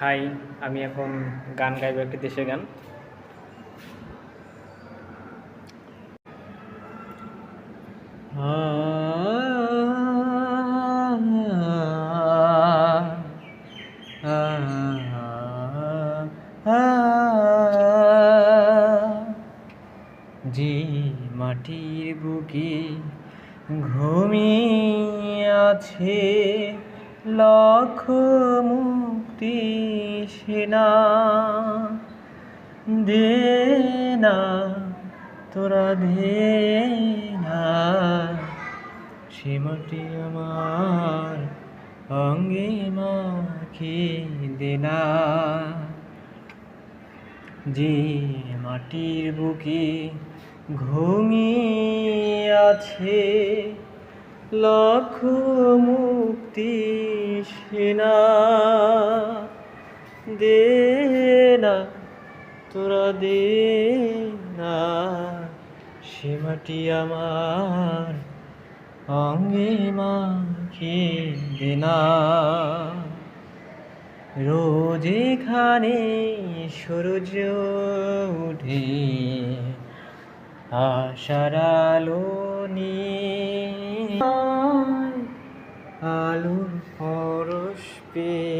High, আমি এখন গান গাইব, একটি দেশের গান। যে মাটির বুকে ঘুমিয়ে আছে লক্ষ মুক্তি সেনা, দে না তোরা দে না, সে মাটি আমার অঙ্গে মাখে দে না। যে মাটির বুকে ঘুমিয়ে আছে লক্ষ মুক্তি সেনা, দে না তোরা দে না, সে মাটি আমার অঙ্গে মাখে দে না। রোজ এখানে সূর্য উঠে আশার আলো নিয়ে, আলোর পরশ পেয়ে